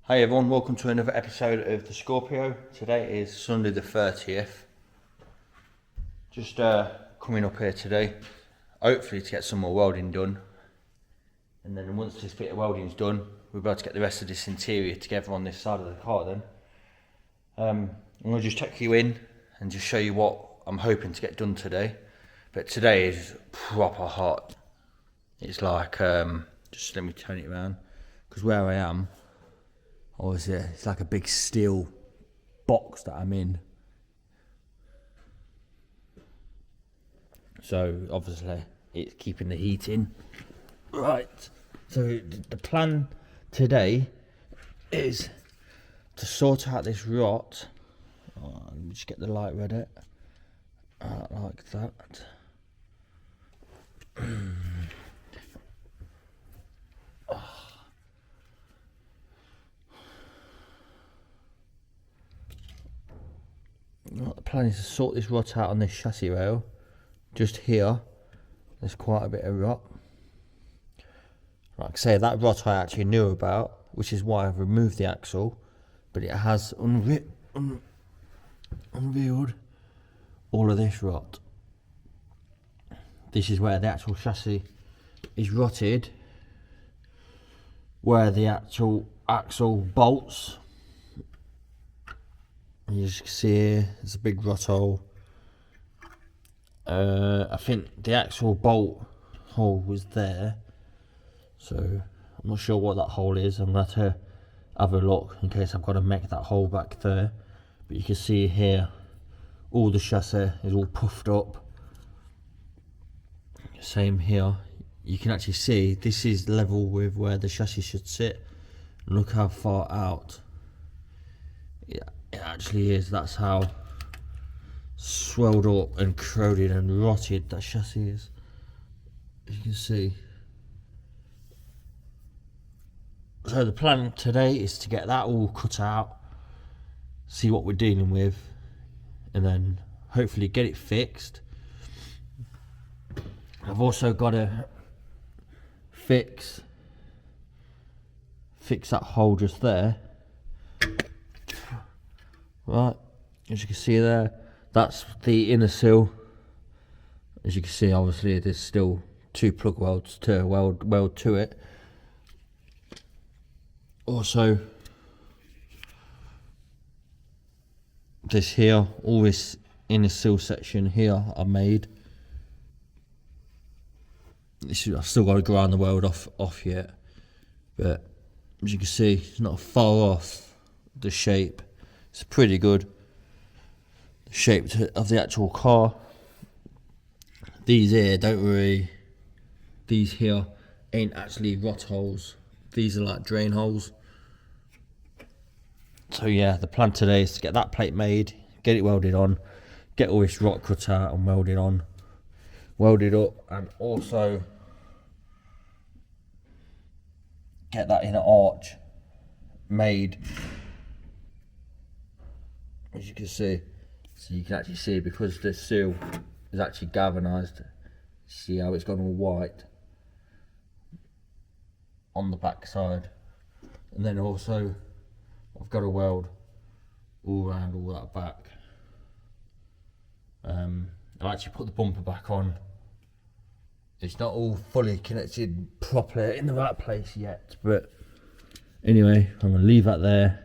Hi everyone, welcome to another episode of the Scorpio. Today is Sunday the 30th. Just coming up here today, hopefully to get some more welding done. And then once this bit of welding's done, we'll be able to get the rest of this interior together on this side of the car then. I'm going to just take you in and just show you what I'm hoping to get done today. But today is proper hot. It's like, just let me turn it around, because where I am, obviously it's like a big steel box that I'm in. So obviously it's keeping the heat in. Right, so the plan today is to sort out this rot. Let me just get the light ready. Like that. Right, the plan is to sort this rot out on this chassis rail. Just here, there's quite a bit of rot. Like I say, that rot I actually knew about, which is why I've removed the axle, but it has unveiled all of this rot. This is where the actual chassis is rotted, where the actual axle bolts. And you can see here, there's a big rot hole. I think the actual bolt hole was there, so I'm not sure what that hole is. I'm going to have a look in case I've got to make that hole back there. But you can see here, all the chassis is all puffed up. Same here, you can actually see this is level with where the chassis should sit. Look how far out it actually is. That's how swelled up and corroded and rotted that chassis is. You can see. So the plan today is to get that all cut out, see what we're dealing with, and then hopefully get it fixed. I've also got to fix that hole just there. Right, as you can see there, that's the inner seal. As you can see, obviously there's still 2 plug welds to weld to it. Also, this here, all this inner seal section here I made. I've still got to grind the weld off yet, but as you can see, it's not far off the shape. It's pretty good. The shape of the actual car. These here these here ain't actually rot holes. These are like drain holes. So yeah, the plan today is to get that plate made, get it welded on, get all this rot cut out and welded up, and also get that inner arch made. As you can see, so you can actually see, because the seal is actually galvanized, see how it's gone all white on the back side. And then also I've got to weld all around all that back. I've actually put the bumper back on. It's not all fully connected properly in the right place yet, but anyway, I'm going to leave that there.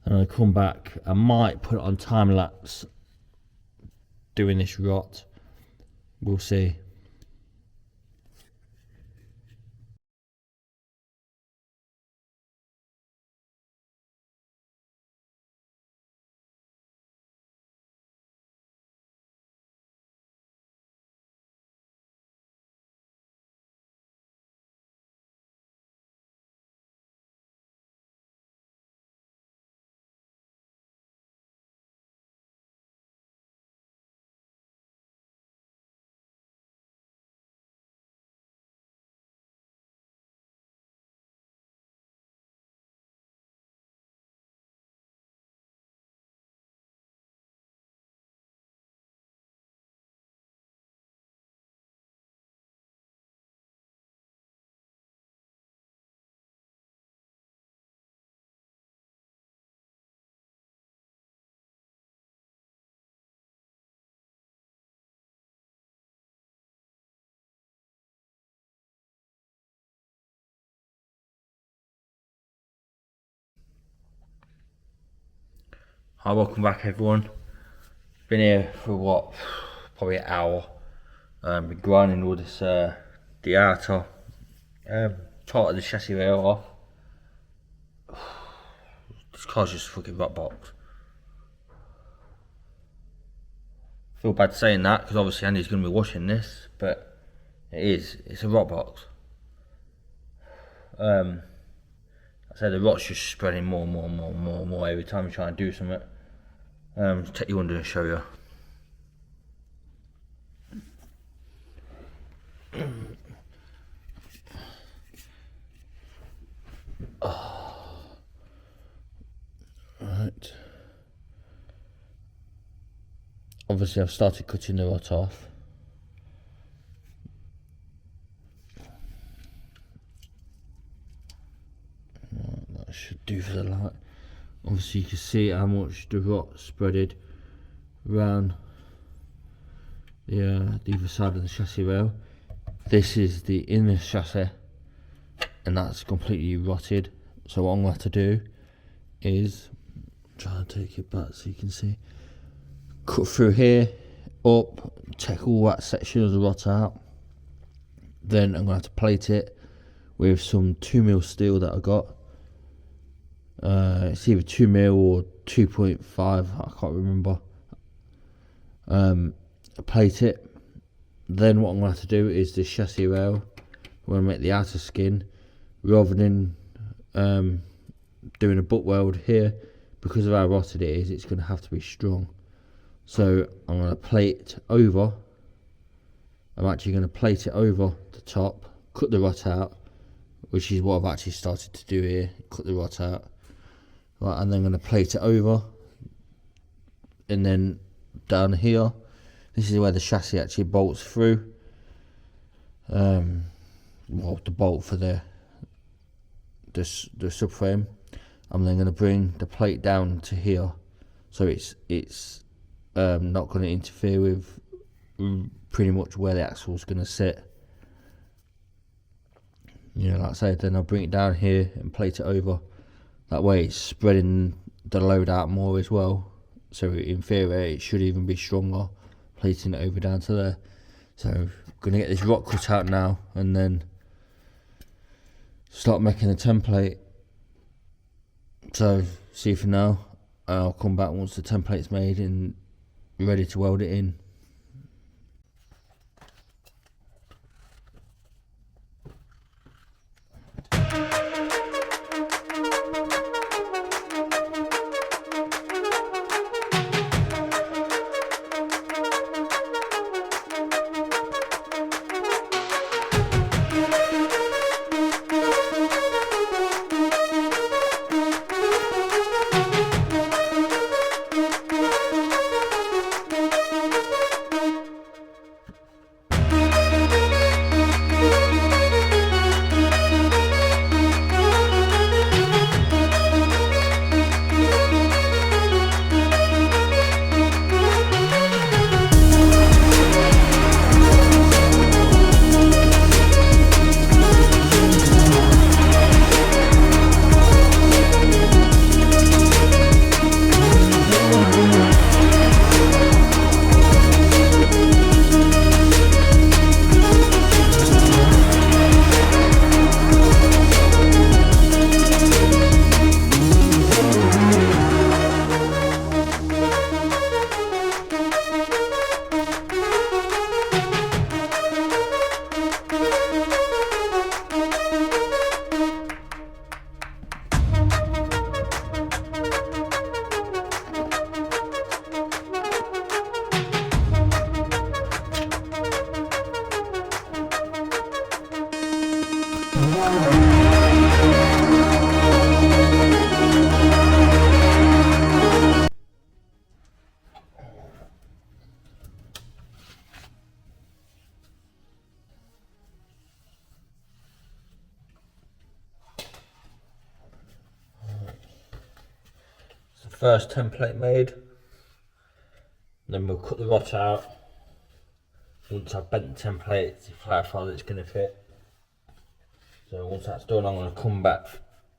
And I come back, I might put it on time lapse doing this rot. We'll see. Hi, welcome back everyone. Been here for what, probably an hour. Been grinding all this, the outer part of the chassis rail off. This car's just a fucking rot box. Feel bad saying that because obviously Andy's going to be washing this, but it's a rot box. I say the rot's just spreading more and more every time you try and do something. Take you under and show you. Right. Obviously I've started cutting the rot off. Right, that should do for the light. Obviously you can see how much the rot spreaded around the either side of the chassis rail. This is the inner chassis and that's completely rotted. So what I'm going to have to do is try to take it back so you can see. Cut through here, up, take all that section of the rot out. Then I'm going to have to plate it with some 2mm steel that I got. It's either 2mm or 2.5, I can't remember. Plate it. Then what I'm going to have to do is the chassis rail. I'm going to make the outer skin. Rather than doing a butt weld here, because of how rotted it is, it's going to have to be strong. So I'm going to plate over. I'm actually going to plate it over the top, cut the rot out, which is what I've actually started to do here. Cut the rot out. Right, and then I'm going to plate it over. And then down here, this is where the chassis actually bolts through. Well, the bolt for the subframe. I'm then going to bring the plate down to here, so it's not going to interfere with pretty much where the axle's going to sit. You know, like I said, then I'll bring it down here and plate it over. That way it's spreading the load out more as well. So in theory it should even be stronger, plating it over down to there. So I'm going to get this rot cut out now and then start making a template. So see you for now. I'll come back once the template's made and ready to weld it in. First template made, then we'll cut the rot out. Once I've bent the template to clarify that it's going to fit. So once that's done, I'm going to come back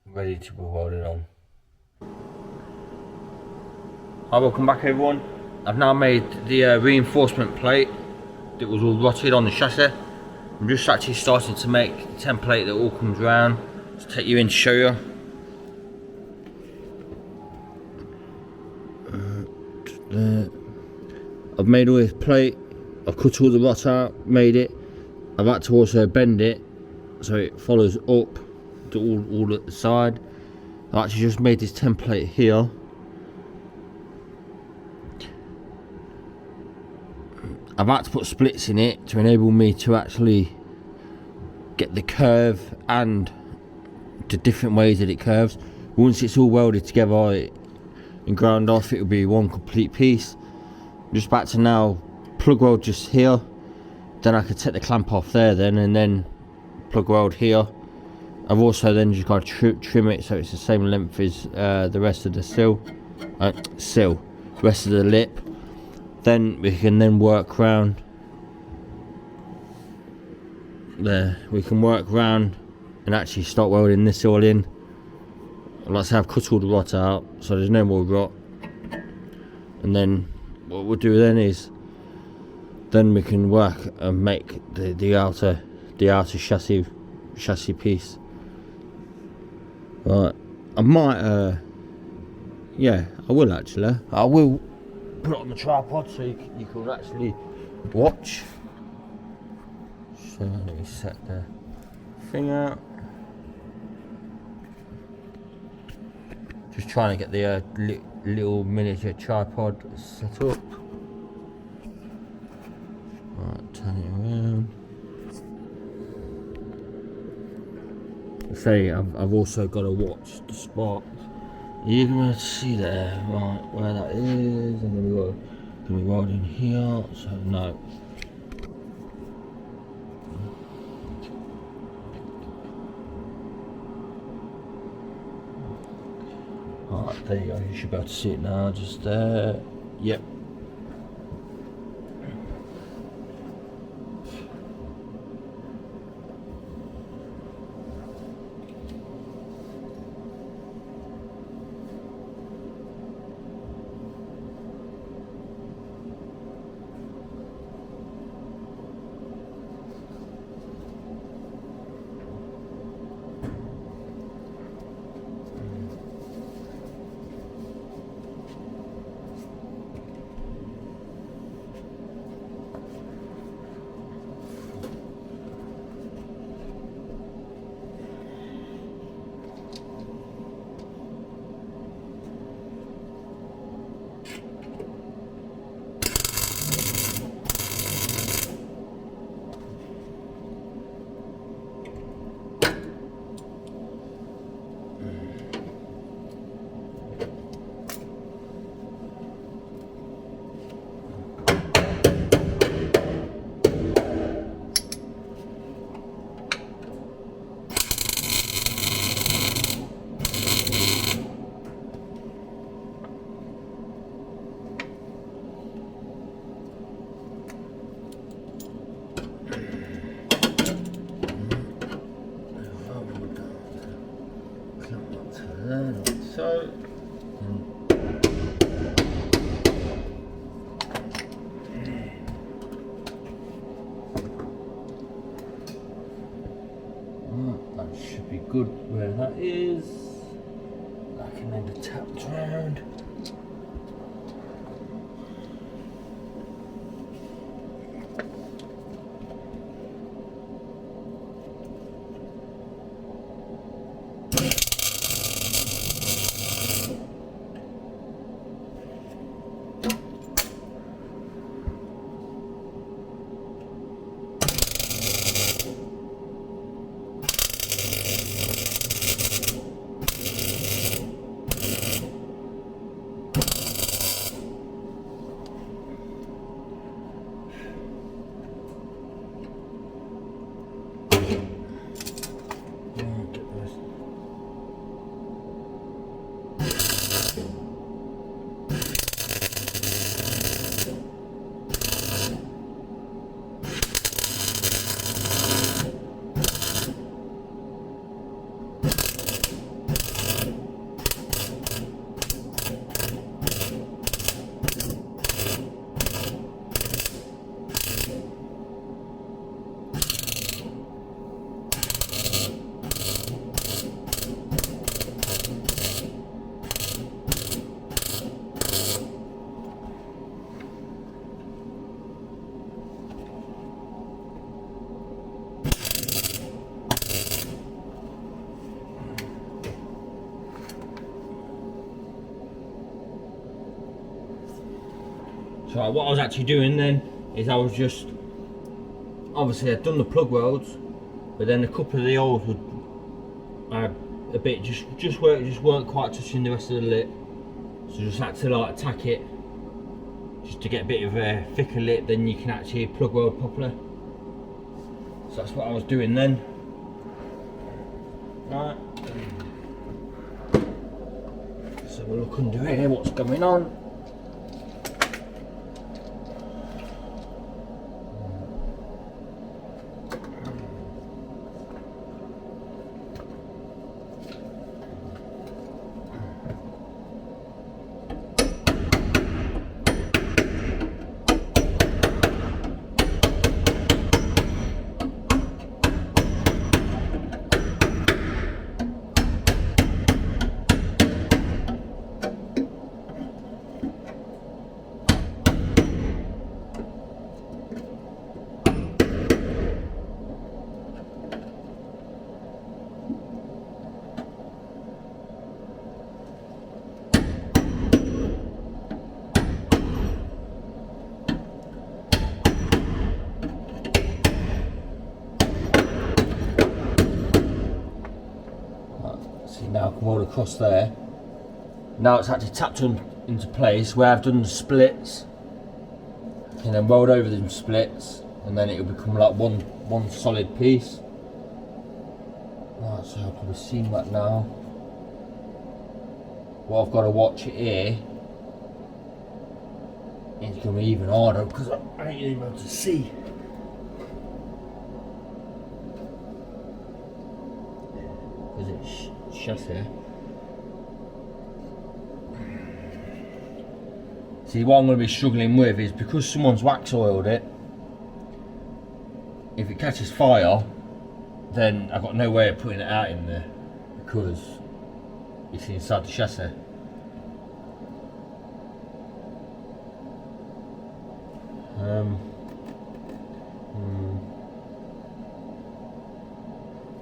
ready to be welded on. Hi, welcome back everyone. I've now made the reinforcement plate that was all rotted on the chassis. I'm just actually starting to make the template that all comes round. Just take you in to show you. I've made all this plate, I've cut all the rot out, made it. I've had to also bend it so it follows up to all at the side. I've actually just made this template here. I've had to put splits in it to enable me to actually get the curve and the different ways that it curves. Once it's all welded together and ground off, it will be one complete piece. I'm just about to now plug weld just here, then I could take the clamp off there then, and then plug weld here. I've also then just got to trim it so it's the same length as the rest of the rest of the lip. Then we can then work round there. We can work round and actually start welding this all in. Like I say, I've cut all the rot out so there's no more rot. And then what we'll do then is then we can work and make the outer chassis piece. Right, I might yeah, I will actually. I will put it on the tripod so you can actually watch. So let me set the thing out. Just trying to get the little miniature tripod set up. Right, turn it around. Say I've also got to watch the sparks. You're gonna see there, right, where that is, and then we're gonna be welding here. So no. Alright, there you go. You should be able to see it now. Just there. Yep. So that should be good where that is. I can then be tapped around. So what I was actually doing then is I was just, obviously I'd done the plug welds, but then a couple of the holes would, I had a bit just weren't quite touching the rest of the lip, so just had to like tack it just to get a bit of a thicker lip, then you can actually plug weld properly. So that's what I was doing then. Right, so we'll look under here what's going on. See, now I can weld across there. Now it's actually tapped into place where I've done the splits. I can then weld over them splits and then it'll become like one solid piece. Right, so I've probably seen that now. What I've got to watch it here is going to be even harder because I ain't even able to see. Is it chassis? See, what I'm going to be struggling with is because someone's wax oiled it, if it catches fire, then I've got no way of putting it out in there because it's inside the chassis.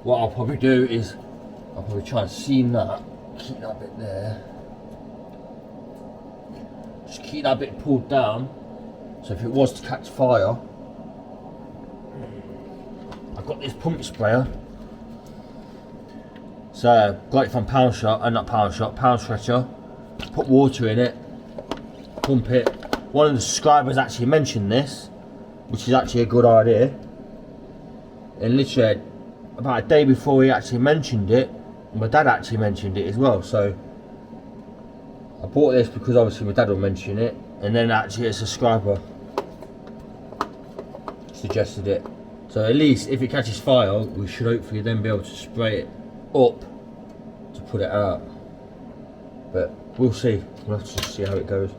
What I'll probably do is I'll probably try and seam that, keep that bit there. Just keep that bit pulled down, so if it was to catch fire, I've got this pump sprayer. So I've got it from Pound Stretcher. Put water in it, pump it. One of the subscribers actually mentioned this, which is actually a good idea. And literally about a day before he actually mentioned it, my dad actually mentioned it as well. So I bought this because obviously my dad will mention it, and then actually a subscriber suggested it. So at least if it catches fire, we should hopefully then be able to spray it up to put it out. But we'll see. We'll have to just see how it goes.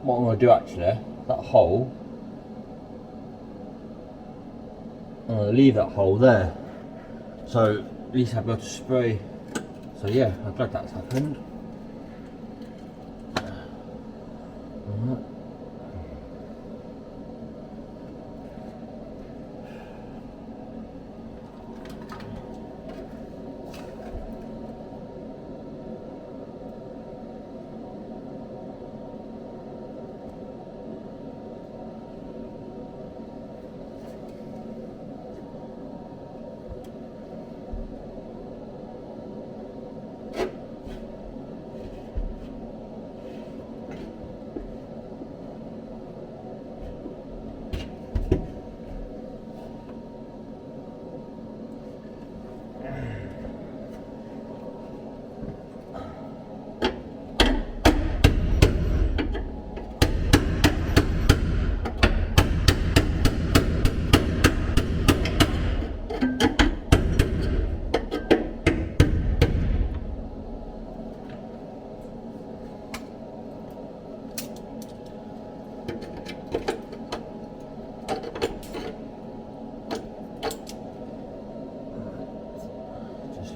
what I'm going to do actually, that hole, I'm going to leave that hole there, so at least I'll be able to spray. So yeah, I'm glad that's happened. Alright.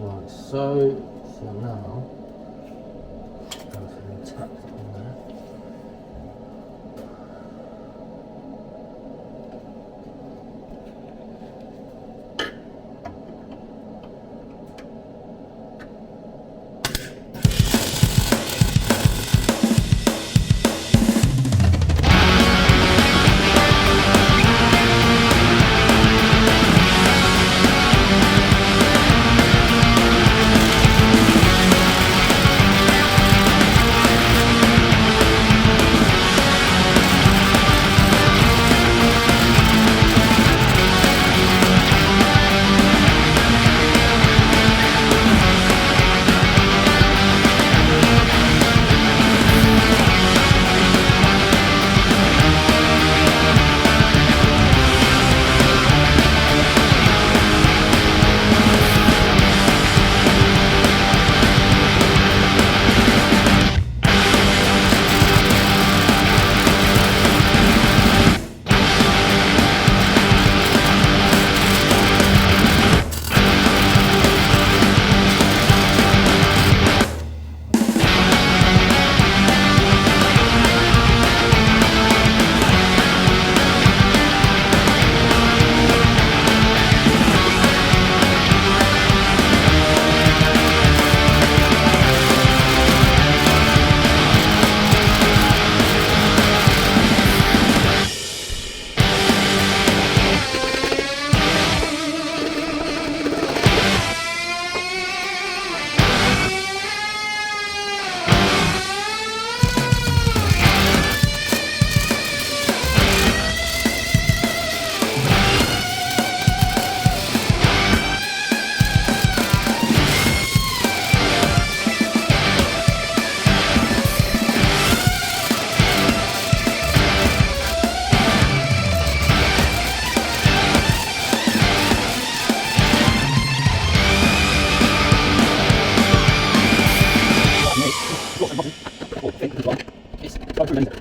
Like so now go for the tap on there.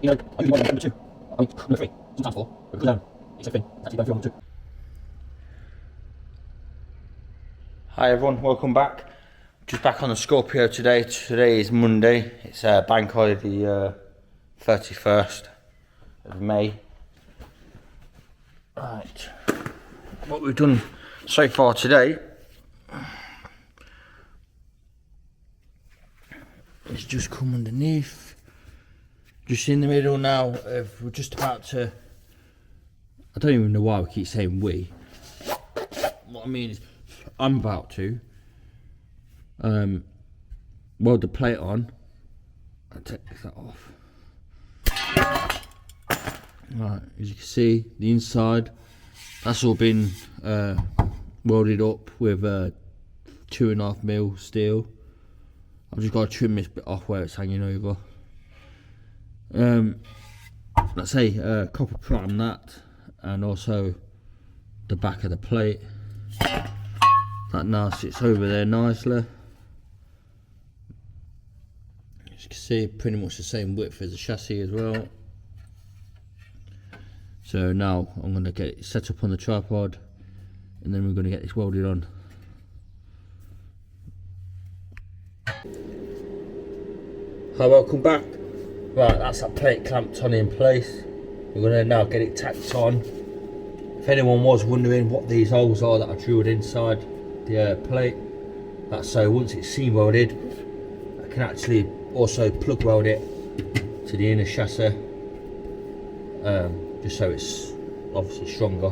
You know, I only number 2. I mean, number 3, sometimes 4, but it goes down. It's so thin, it's actually going through number 2. Hi everyone, welcome back. Just back on the Scorpio today. Today is Monday. It's bank holiday, 31st of May. Right, what we've done so far today is just come underneath. Just in the middle now, we're just about to, I don't even know why we keep saying we. What I mean is, I'm about to weld the plate on. I'll take that off. Right, as you can see, the inside, that's all been welded up with 2.5mm steel. I've just got to trim this bit off where it's hanging over. Let's say copper prime that, and also the back of the plate. That now sits over there nicely. As you can see, pretty much the same width as the chassis as well. So now I'm going to get it set up on the tripod, and then we're going to get this welded on. Hi, welcome back. Right, that's that plate clamped on in place. We're going to now get it tacked on. If anyone was wondering what these holes are that I drilled inside the plate, that's so once it's seam welded, I can actually also plug weld it to the inner chassis, just so it's obviously stronger.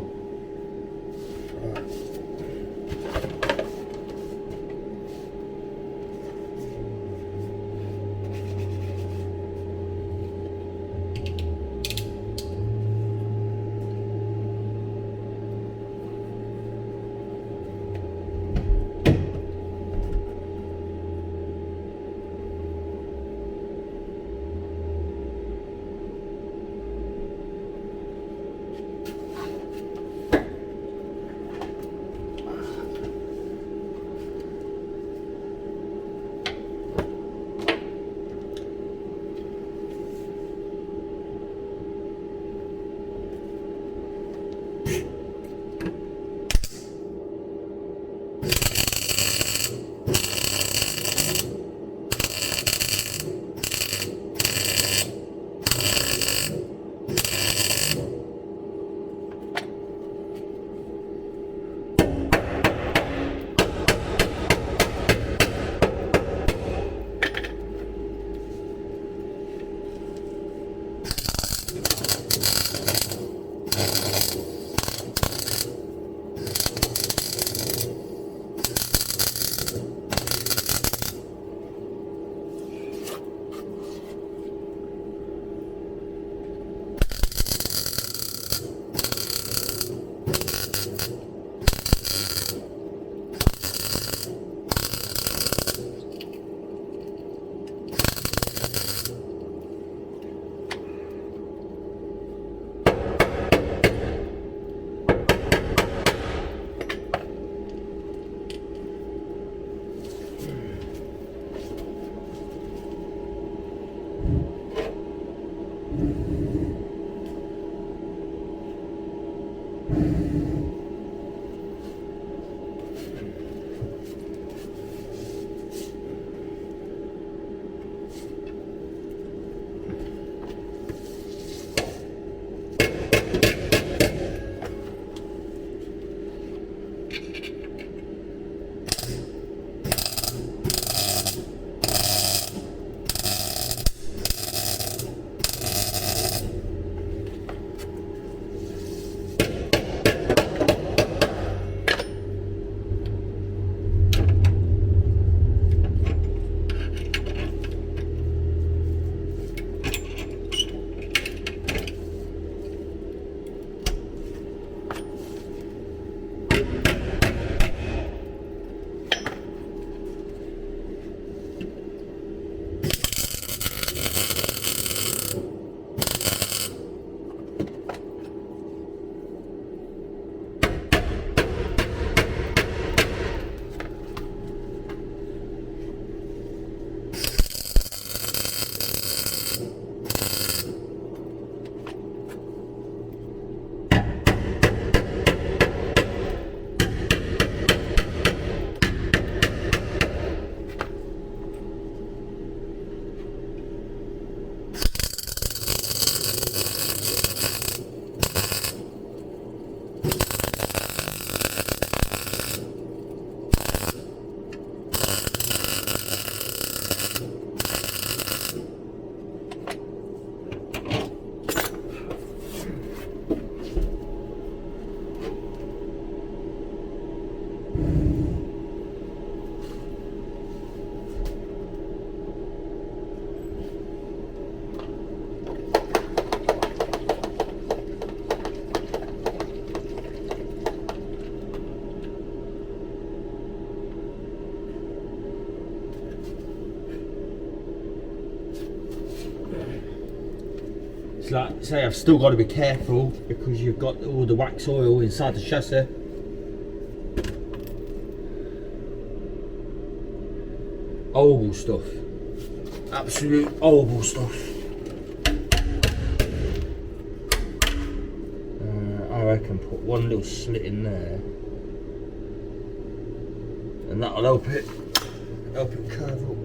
It's like, say, I've still got to be careful because you've got all the wax oil inside the chassis. Horrible stuff. Absolute horrible stuff. reckon put one little slit in there, and that'll help it curve up.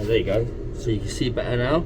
There you go, so you can see better now.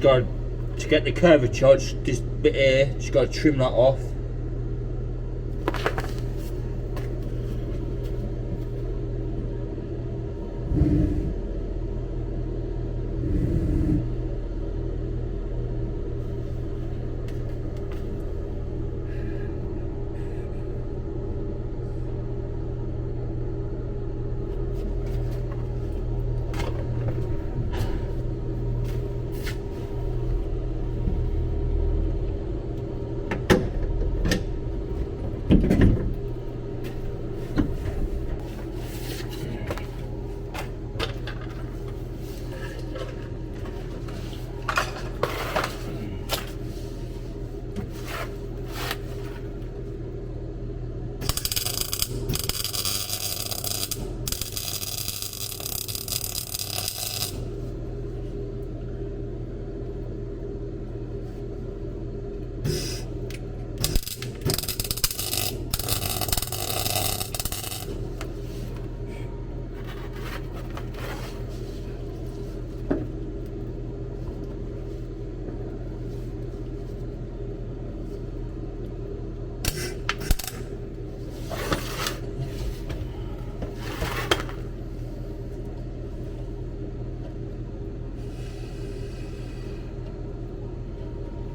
Got to get the curvature, this bit here, just got to trim that off.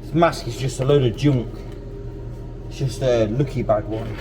This mask is just a load of junk. It's just a lucky bag one.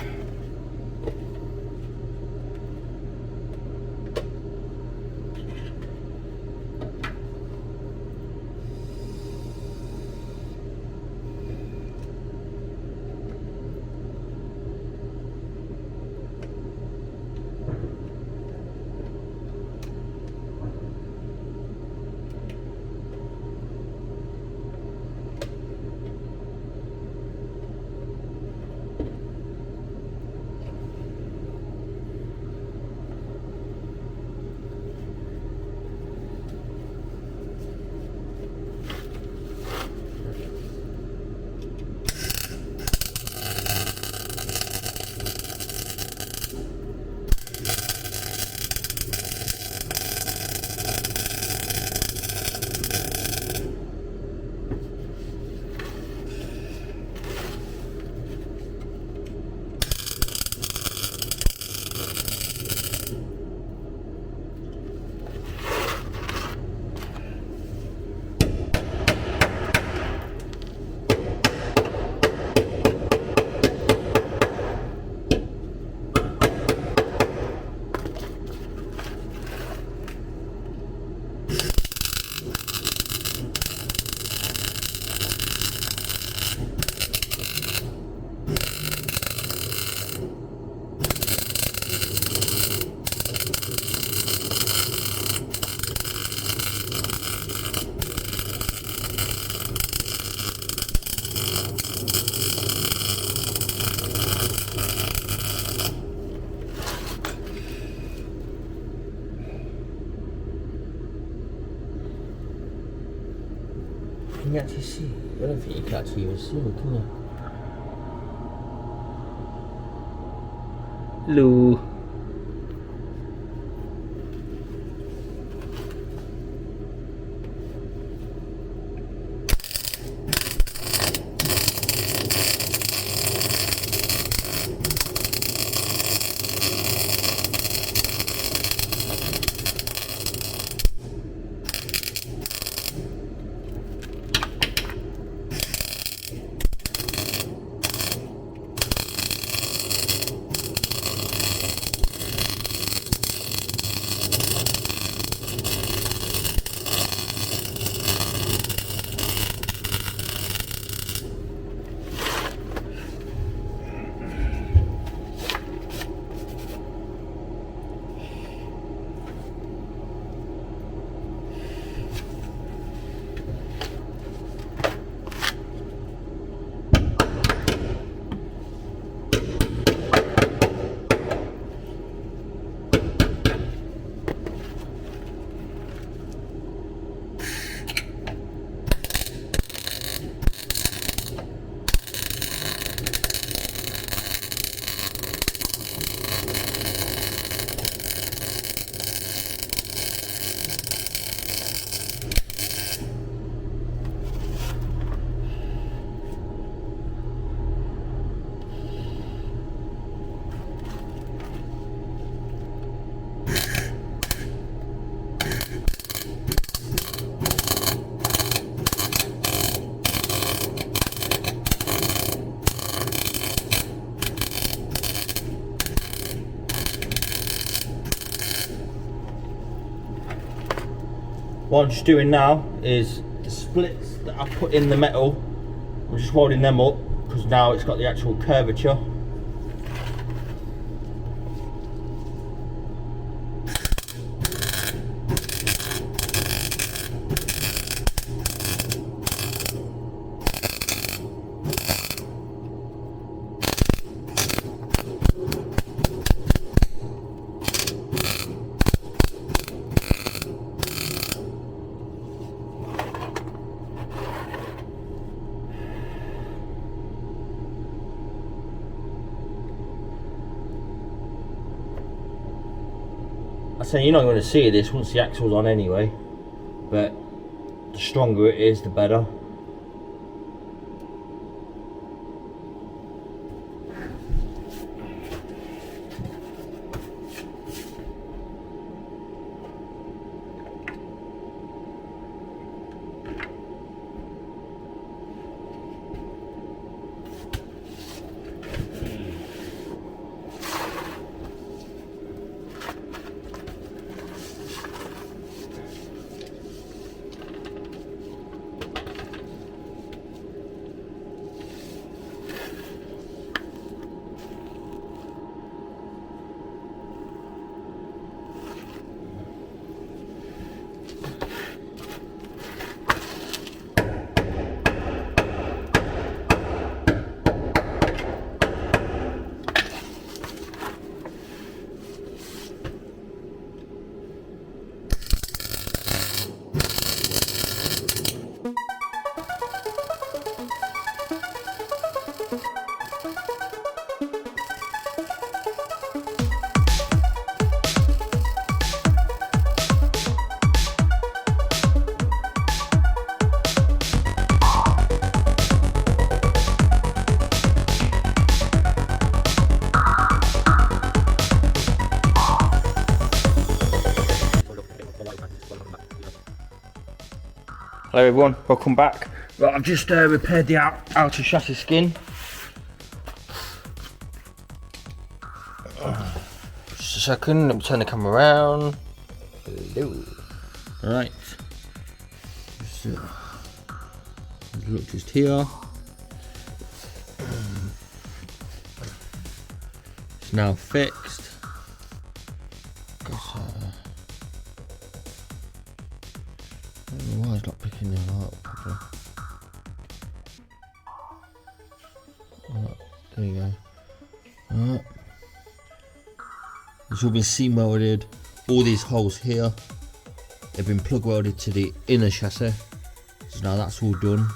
Can you actually see? I don't think you can actually even see me, can you? Hello. What I'm just doing now is the splits that I put in the metal, I'm just welding them up because now it's got the actual curvature. I say you're not going to see this once the axle's on anyway, but the stronger it is, the better. Hello everyone, welcome back. Right, I've just repaired the outer chassis skin. Just a second, let me turn the camera around. Hello. Right. Look just here. It's now fixed. I don't know why it's not picking it up properly. Right, there you go. Right. It's all been seam welded. All these holes here have been plug welded to the inner chassis. So now that's all done.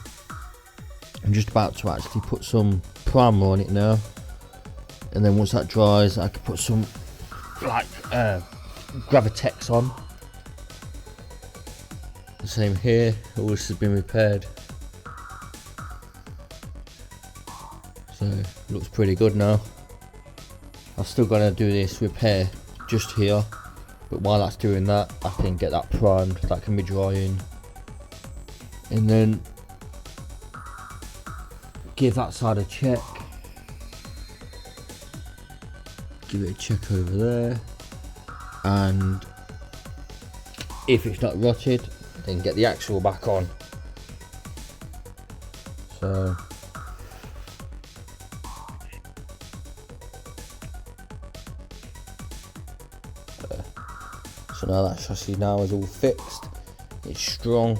I'm just about to actually put some primer on it now. And then once that dries, I can put some like Gravitex on. The same here, all this has been repaired. So looks pretty good now. I'm still gonna do this repair just here, but while that's doing that, I can get that primed, that can be drying. And then give that side a check. Give it a check over there. And if it's not rotted, then get the axle back on. So now that chassis now is all fixed. It's strong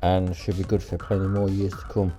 and should be good for plenty more years to come.